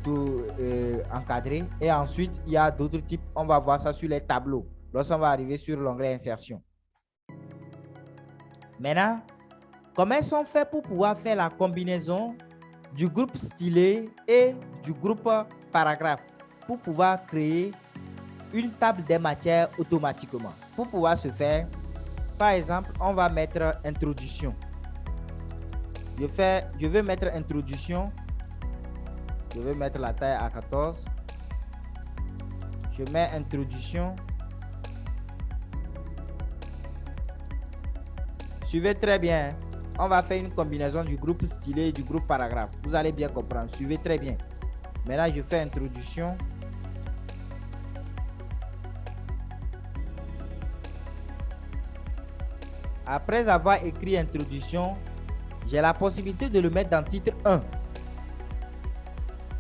plutôt encadré. Et ensuite, il y a d'autres types. On va voir ça sur les tableaux. Lorsqu'on va arriver sur l'onglet insertion. Maintenant, comment ils sont faits pour pouvoir faire la combinaison du groupe stylet et du groupe paragraphe pour pouvoir créer une table des matières automatiquement. Pour pouvoir se faire, par exemple, on va mettre introduction. Je vais mettre introduction. Je vais mettre la taille à 14. Je mets introduction. Suivez très bien. On va faire une combinaison du groupe stylet et du groupe paragraphe. Vous allez bien comprendre. Suivez très bien. Maintenant, je fais introduction. Après avoir écrit introduction, j'ai la possibilité de le mettre dans titre 1.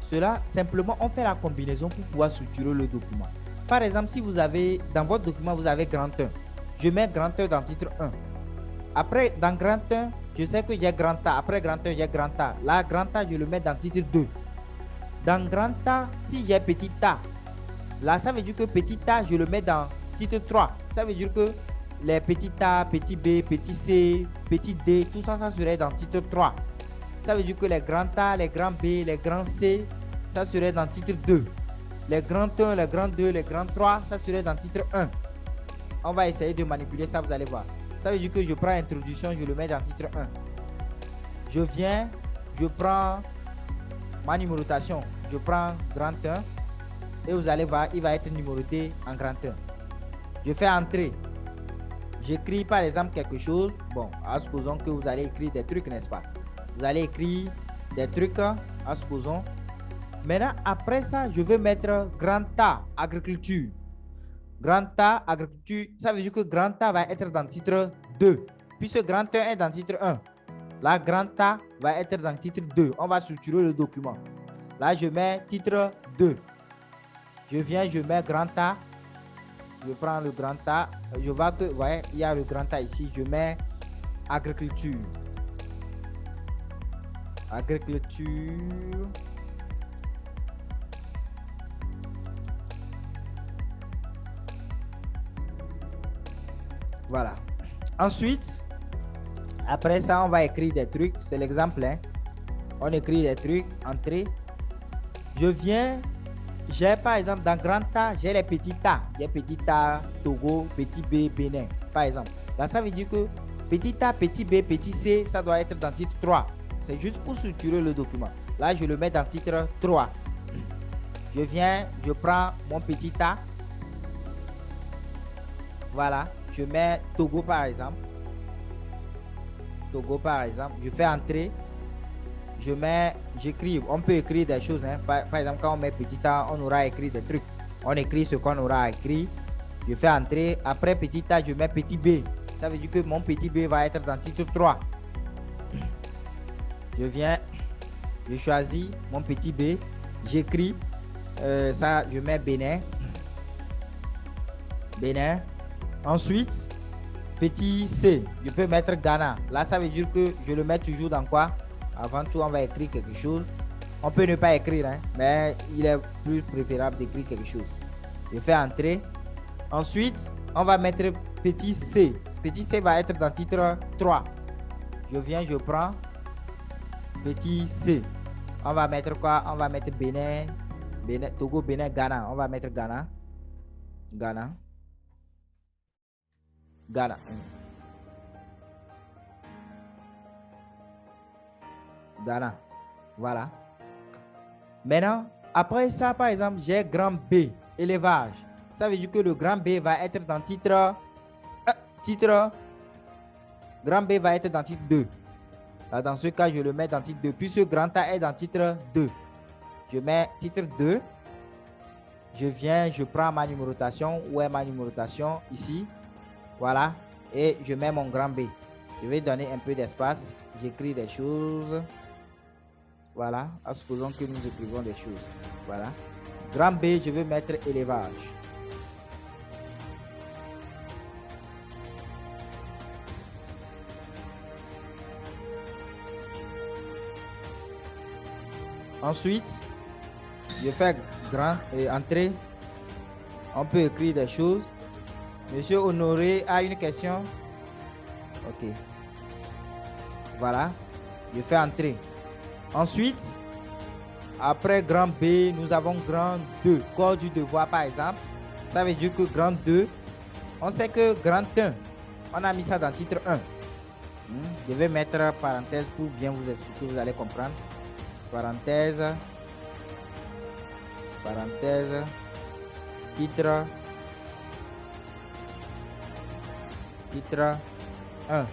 Cela, simplement, on fait la combinaison pour pouvoir structurer le document. Par exemple, si vous avez, dans votre document, vous avez grand 1. Je mets grand 1 dans titre 1. Après, dans grand 1, je sais que j'ai grand A. Après grand 1, j'ai grand A. Là, grand A, je le mets dans titre 2. Dans grand A, si j'ai petit A, là, ça veut dire que petit A, je le mets dans titre 3. Ça veut dire que les petits A, petit B, petit C, petit D, tout ça, ça serait dans titre 3. Ça veut dire que les grands A, les grands B, les grands C, ça serait dans titre 2. Les grands 1, les grands 2, les grands 3, ça serait dans titre 1. On va essayer de manipuler ça, vous allez voir. Ça veut dire que je prends introduction, je le mets dans titre 1. Je viens, je prends ma numérotation. Je prends grand 1 et vous allez voir, il va être numéroté en grand 1. Je fais entrer. J'écris par exemple quelque chose. Bon, supposons que vous allez écrire des trucs, n'est-ce pas? Vous allez écrire des trucs, supposons. Maintenant, après ça, je vais mettre grand A, agriculture. Grand A, agriculture, ça veut dire que grand A va être dans titre 2. Puisque grand 1 est dans titre 1. Là, grand A va être dans titre 2. On va structurer le document. Là, je mets titre 2. Je viens, je mets grand A. Je prends le grand A. Je vois que, vous voyez, il y a le grand A ici. Je mets agriculture. Agriculture. Voilà. Ensuite, après ça, on va écrire des trucs. C'est l'exemple. Hein. On écrit des trucs. Entrée. Je viens. J'ai par exemple dans grand A, j'ai les petits A. J'ai petit A, Togo, petit B, Bénin. Par exemple. Là, ça veut dire que petit A, petit B, petit C, ça doit être dans titre 3. C'est juste pour structurer le document. Là, je le mets dans titre 3. Je viens, je prends mon petit A. Voilà. Je mets Togo par exemple. Togo par exemple. Je fais entrer. Je mets, j'écris. On peut écrire des choses. Hein. Par exemple, quand on met petit A, on aura écrit des trucs. On écrit ce qu'on aura écrit. Je fais entrer. Après petit A, je mets petit B. Ça veut dire que mon petit B va être dans titre 3. Je viens. Je choisis mon petit B. J'écris. Ça, je mets Bénin. Bénin. Ensuite, petit C, je peux mettre Ghana. Là, ça veut dire que je le mets toujours dans quoi? Avant tout, on va écrire quelque chose. On peut ne pas écrire, hein, mais il est plus préférable d'écrire quelque chose. Je fais entrer. Ensuite, on va mettre petit C. Petit C va être dans titre 3. Je viens, je prends petit C. On va mettre quoi? On va mettre Bénin, Bénin, Togo, Bénin, Ghana. On va mettre Ghana. Ghana. Ghana. Ghana. Voilà. Maintenant, après ça, par exemple, j'ai grand B, élevage. Ça veut dire que le grand B va être dans titre... Grand B va être dans titre 2. Là, dans ce cas, je le mets dans titre 2. Puisque grand A est dans titre 2. Je mets titre 2. Je viens, je prends ma numérotation. Où est ma numérotation? Ici. Voilà, et je mets mon grand B. Je vais donner un peu d'espace. J'écris des choses. Voilà, supposons que nous écrivons des choses. Voilà. Grand B, je vais mettre élevage. Ensuite, Je fais grand et entrée. On peut écrire des choses. Monsieur Honoré a une question. Ok. Voilà. Je fais entrer. Ensuite, après grand B, nous avons grand 2. Corps du devoir, par exemple. Ça veut dire que grand 2, on sait que grand 1, on a mis ça dans titre 1. Je vais mettre parenthèse pour bien vous expliquer, vous allez comprendre. Parenthèse. Parenthèse. Titre. Titre 1.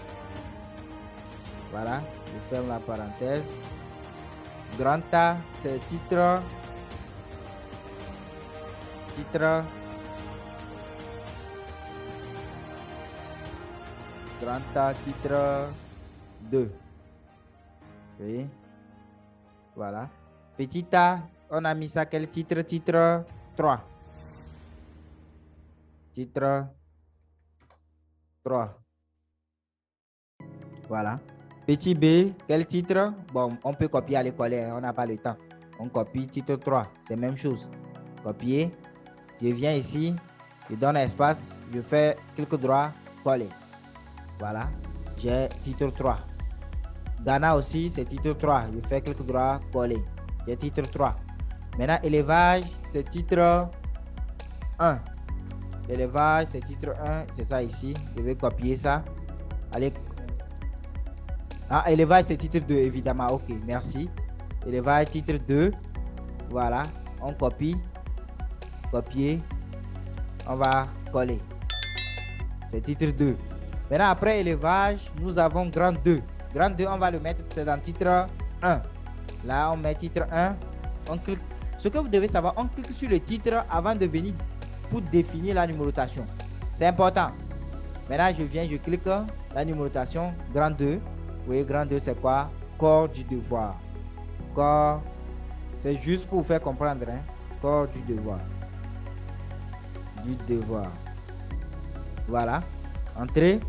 Voilà, je ferme la parenthèse. Grand A, c'est titre. Titre. Grand A, titre 2. Oui. Voilà. Petit A, on a mis ça quel titre? Titre 3. Titre 3. Voilà. Petit B, quel titre? Bon, on peut copier à l'école, on n'a pas le temps. On copie titre 3, c'est la même chose. Copier. Je viens ici, je donne espace, je fais clic droit, coller. Voilà, j'ai titre 3. Ghana aussi, c'est titre 3. Je fais clic droit, coller. J'ai titre 3. Maintenant, élevage, c'est titre 1. Élevage, c'est titre 1. C'est ça ici. Je vais copier ça. Allez. Ah, élevage, c'est titre 2, évidemment. Ok, merci. Élevage, titre 2. Voilà. On copie. Copier. On va coller. C'est titre 2. Maintenant, après élevage, nous avons grand 2. Grand 2, on va le mettre dans titre 1. Là, on met titre 1. On clique. Ce que vous devez savoir, on clique sur le titre avant de venir pour définir la numérotation. C'est important. Maintenant, je viens, je clique la numérotation grand 2. Vous voyez, grand 2, c'est quoi? Corps du devoir. Corps, c'est juste pour vous faire comprendre. Hein? Corps du devoir. Du devoir. Voilà. Entrée.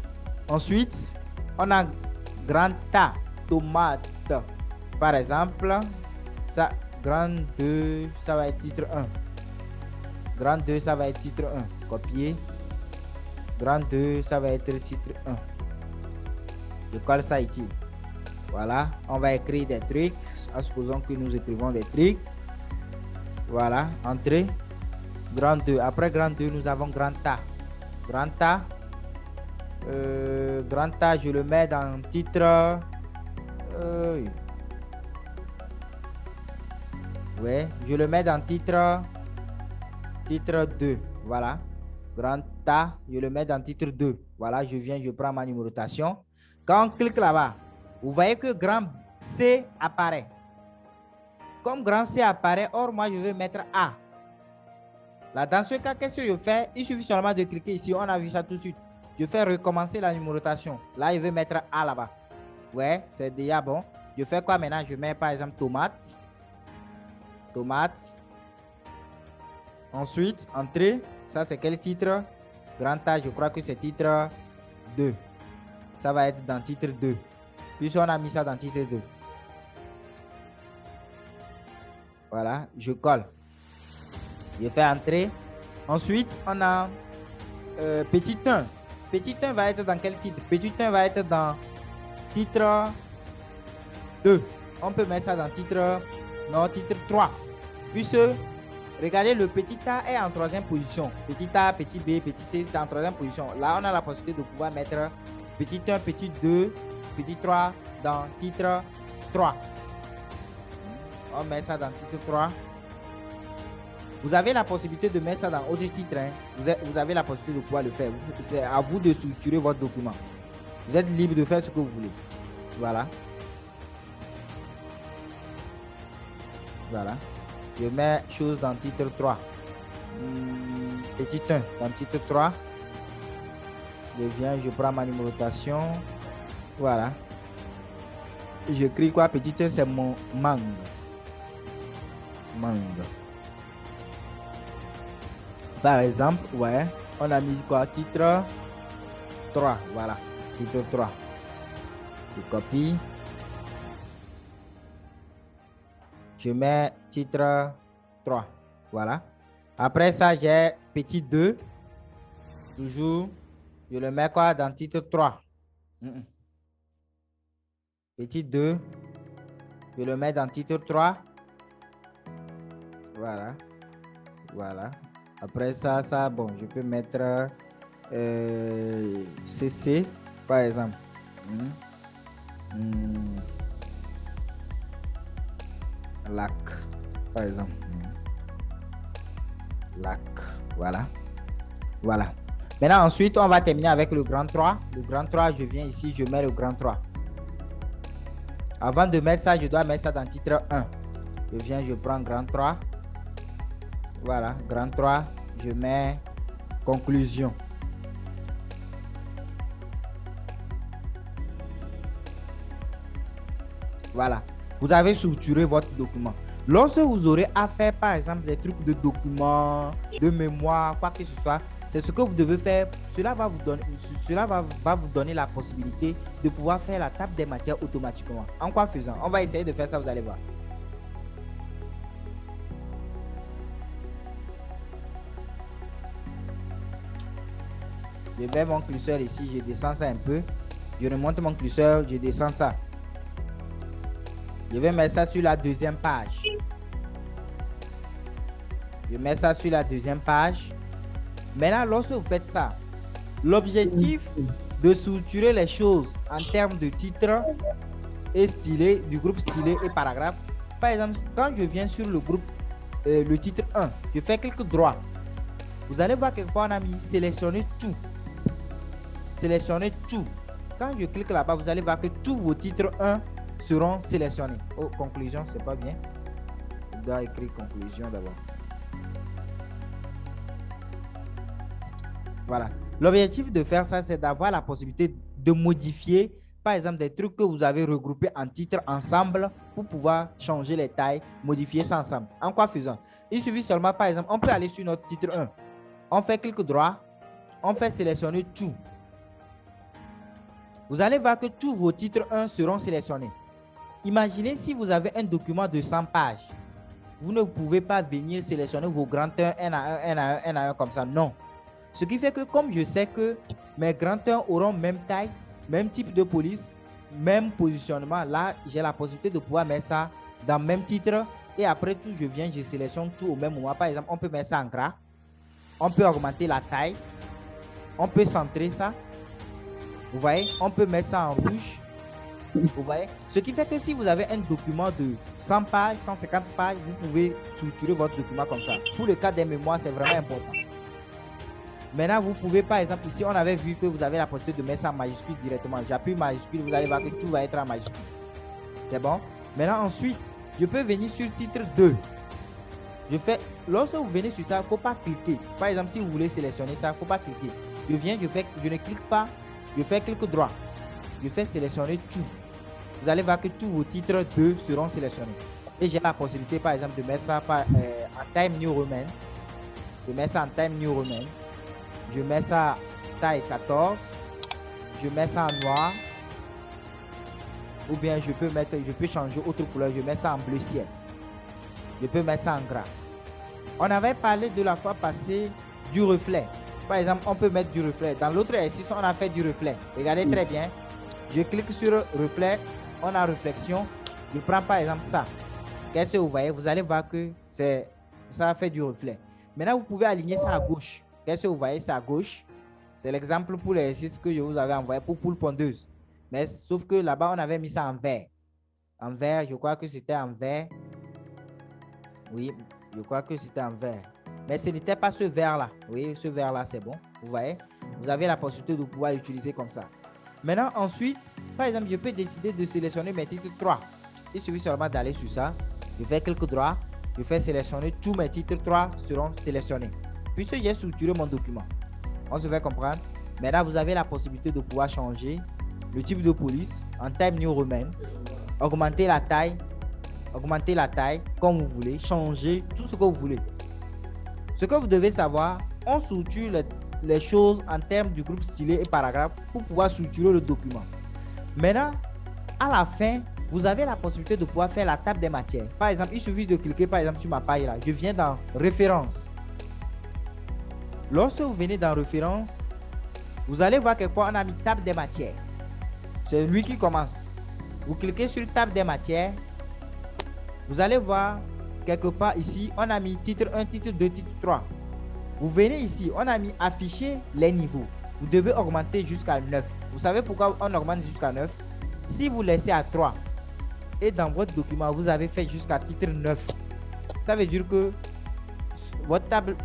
Ensuite, on a grand A, tomate. Par exemple, ça, grand 2, ça va être titre 1. Grand 2, ça va être titre 1. Copier. Grand 2, ça va être titre 1. Je colle ça ici. Voilà. On va écrire des trucs. Supposons que nous écrivons des trucs. Voilà. Entrée. Grand 2. Après grand 2, nous avons grand A. Grand A. Grand A, je le mets dans titre. Ouais, je le mets dans titre. Titre 2. Voilà. Grand A, je le mets dans titre 2. Voilà, je viens, je prends ma numérotation. Quand on clique là-bas, vous voyez que grand C apparaît. Comme grand C apparaît, or moi je vais mettre A. Là, dans ce cas, qu'est-ce que je fais? Il suffit seulement de cliquer ici. On a vu ça tout de suite. Je fais recommencer la numérotation. Là, je vais mettre A là-bas. Ouais, c'est déjà bon. Je fais quoi maintenant? Je mets par exemple tomate. Tomate. Ensuite, entrée. Ça, c'est quel titre? Grand A, je crois que c'est titre 2. Ça va être dans titre 2. Puis on a mis ça dans titre 2. Voilà, je colle. Je fais entrer. Ensuite, on a petit 1. Petit 1 va être dans quel titre? Petit 1 va être dans titre 2. On peut mettre ça dans titre, non, titre 3. Puisque, regardez, le petit A est en troisième position. Petit A, petit B, petit C, c'est en troisième position. Là, on a la possibilité de pouvoir mettre petit 1, petit 2, petit 3 dans titre 3. On met ça dans titre 3. Vous avez la possibilité de mettre ça dans autre titre. Hein. Vous avez la possibilité de pouvoir le faire. C'est à vous de structurer votre document. Vous êtes libre de faire ce que vous voulez. Voilà. Voilà. Je mets chose dans titre 3. Petit 1 dans titre 3. Je viens, je prends ma numérotation. Voilà. J'écris quoi? Petit 1, c'est mon mangue. Mangue. Par exemple, ouais, on a mis quoi? Titre 3. Voilà. Titre 3. Je copie. Je mets titre 3. Voilà. Après ça, j'ai petit 2. Toujours, je le mets quoi dans titre 3. Petit 2. Je le mets dans titre 3. Voilà. Voilà. Après ça, bon, je peux mettre CC, par exemple. Lac, par exemple. Lac, voilà. Voilà. Maintenant, ensuite, on va terminer avec le grand 3. Le grand 3, je viens ici, je mets le grand 3. Avant de mettre ça, je dois mettre ça dans titre 1. Je viens, je prends grand 3. Voilà, grand 3, je mets conclusion. Voilà, vous avez structuré votre document. Lorsque vous aurez à faire, par exemple, des trucs de documents, de mémoire, quoi que ce soit, c'est ce que vous devez faire. Cela va vous donner la possibilité de pouvoir faire la table des matières automatiquement. En quoi faisant? On va essayer de faire ça, vous allez voir. Je mets mon curseur ici, je descends ça un peu. Je remonte mon curseur, je descends ça. Je vais mettre ça sur la deuxième page. Je mets ça sur la deuxième page. Maintenant, lorsque vous faites ça, l'objectif de structurer les choses en termes de titre et stylet, du groupe stylet et paragraphe. Par exemple, quand je viens sur le groupe, le titre 1, je fais clic droit. Vous allez voir quelque part, on a mis sélectionner tout. Sélectionner tout. Quand je clique là-bas, vous allez voir que tous vos titres 1 seront sélectionnés. Oh, conclusion, c'est pas bien. Je dois écrire conclusion d'abord. Voilà. L'objectif de faire ça, c'est d'avoir la possibilité de modifier, par exemple, des trucs que vous avez regroupés en titres ensemble pour pouvoir changer les tailles, modifier ça ensemble. En quoi faisant? Il suffit seulement, par exemple, on peut aller sur notre titre 1. On fait clic droit. On fait sélectionner tout. Vous allez voir que tous vos titres 1 seront sélectionnés. Imaginez si vous avez un document de 100 pages. Vous ne pouvez pas venir sélectionner vos grands 1 à un comme ça. Non. Ce qui fait que comme je sais que mes grands 1 auront même taille, même type de police, même positionnement, là, j'ai la possibilité de pouvoir mettre ça dans le même titre. Et après tout, je viens, je sélectionne tout au même moment. Par exemple, on peut mettre ça en gras. On peut augmenter la taille. On peut centrer ça. Vous voyez, on peut mettre ça en rouge. Vous voyez, ce qui fait que si vous avez un document de 100 pages, 150 pages, vous pouvez structurer votre document comme ça. Pour le cas des mémoires, c'est vraiment important. Maintenant, vous pouvez, par exemple, ici, on avait vu que vous avez la possibilité de mettre ça en majuscule directement. J'appuie majuscule, vous allez voir que tout va être en majuscule. C'est bon? Maintenant, ensuite, je peux venir sur titre 2. Lorsque vous venez sur ça, il ne faut pas cliquer. Par exemple, si vous voulez sélectionner ça, il ne faut pas cliquer. Je ne clique pas. Je fais clic droit. Je fais sélectionner tout. Vous allez voir que tous vos titres 2 seront sélectionnés. Et j'ai la possibilité, par exemple, de mettre ça en Time New Roman. Je mets ça en Time New Roman. Je mets ça taille 14. Je mets ça en noir. Ou bien je peux changer autre couleur. Je mets ça en bleu ciel. Je peux mettre ça en gras. On avait parlé de la fois passée du reflet. Par exemple, on peut mettre du reflet. Dans l'autre exercice, on a fait du reflet. Regardez très bien. Je clique sur reflet. On a réflexion. Je prends par exemple ça. Qu'est-ce que vous voyez? Vous allez voir que ça fait du reflet. Maintenant, vous pouvez aligner ça à gauche. Qu'est-ce que vous voyez? C'est à gauche. C'est l'exemple pour l'exercice que je vous avais envoyé pour poule pondeuse. Mais sauf que là-bas, on avait mis ça en vert. En vert, je crois que c'était en vert. Oui, je crois que c'était en vert. Mais ce n'était pas ce vert-là. Oui, ce vert-là, c'est bon. Vous voyez? Vous avez la possibilité de pouvoir l'utiliser comme ça. Maintenant, ensuite, par exemple, je peux décider de sélectionner mes titres 3. Il suffit seulement d'aller sur ça. Je fais clic droit. Je fais sélectionner tous mes titres 3 seront sélectionnés. Puisque j'ai structuré mon document. On se fait comprendre. Maintenant, vous avez la possibilité de pouvoir changer le type de police en Time New Roman. Augmenter la taille comme vous voulez. Changer tout ce que vous voulez. Ce que vous devez savoir, on structure les choses en termes du groupe stylet et paragraphe pour pouvoir structurer le document. Maintenant, à la fin, vous avez la possibilité de pouvoir faire la table des matières. Par exemple, il suffit de cliquer par exemple sur ma page là. Je viens dans référence. Lorsque vous venez dans référence, vous allez voir quelque part on a mis table des matières. C'est lui qui commence. Vous cliquez sur table des matières. Vous allez voir quelque part ici, on a mis titre 1, titre 2, titre 3. Vous venez ici, on a mis afficher les niveaux. Vous devez augmenter jusqu'à 9. Vous savez pourquoi on augmente jusqu'à 9? Si vous laissez à 3 et dans votre document, vous avez fait jusqu'à titre 9, ça veut dire que votre table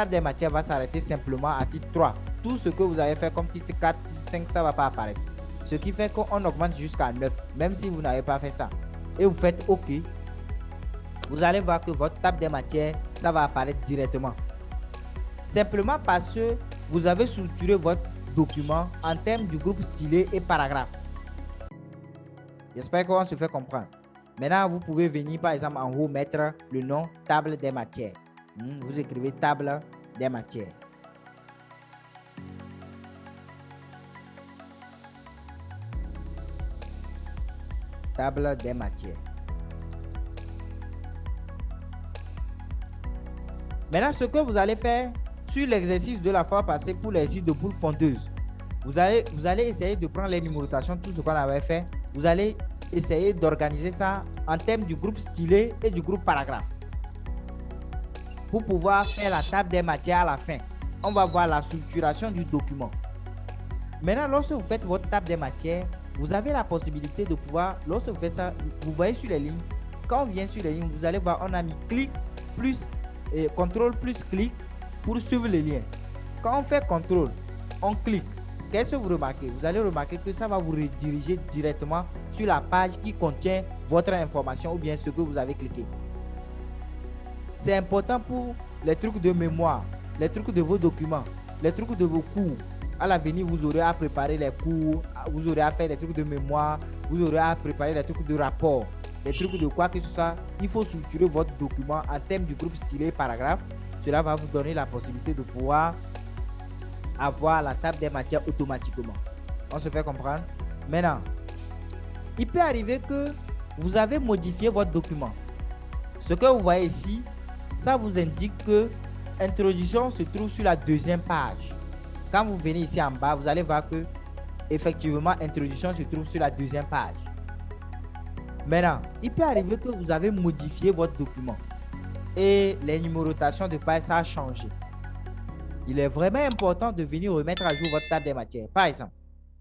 des matières va s'arrêter simplement à titre 3. Tout ce que vous avez fait comme titre 4, titre 5, ça ne va pas apparaître. Ce qui fait qu'on augmente jusqu'à 9, même si vous n'avez pas fait ça. Et vous faites OK. Vous allez voir que votre table des matières, ça va apparaître directement. Simplement parce que vous avez structuré votre document en termes du groupe stylet et paragraphe. J'espère qu'on se fait comprendre. Maintenant, vous pouvez venir par exemple en haut mettre le nom table des matières. Vous écrivez table des matières. Table des matières. Maintenant, ce que vous allez faire sur l'exercice de la fois passée pour l'exercice de boule pondeuse, vous allez essayer de prendre les numérotations, tout ce qu'on avait fait. Vous allez essayer d'organiser ça en termes du groupe stylet et du groupe paragraphe. Pour pouvoir faire la table des matières à la fin, on va voir la structuration du document. Maintenant, lorsque vous faites votre table des matières, vous avez la possibilité de pouvoir, lorsque vous faites ça, vous voyez sur les lignes, quand on vient sur les lignes, vous allez voir, on a mis clic plus contrôle plus clic pour suivre les liens. Quand on fait contrôle, on clique. Qu'est-ce que vous remarquez? Vous allez remarquer que ça va vous rediriger directement sur la page qui contient votre information ou bien ce que vous avez cliqué. C'est important pour les trucs de mémoire, les trucs de vos documents, les trucs de vos cours. À l'avenir, vous aurez à préparer les cours, vous aurez à faire des trucs de mémoire, vous aurez à préparer des trucs de rapport, des trucs de quoi que ce soit. Il faut structurer votre document en termes du groupe stylet paragraphe. Cela va vous donner la possibilité de pouvoir avoir la table des matières automatiquement. On se fait comprendre? Maintenant, il peut arriver que vous avez modifié votre document. Ce que vous voyez ici, ça vous indique que introduction se trouve sur la deuxième page. Quand vous venez ici en bas, vous allez voir que effectivement introduction se trouve sur la deuxième page. Maintenant, il peut arriver que vous avez modifié votre document et les numérotations de page ça a changé. Il est vraiment important de venir remettre à jour votre table des matières. Par exemple,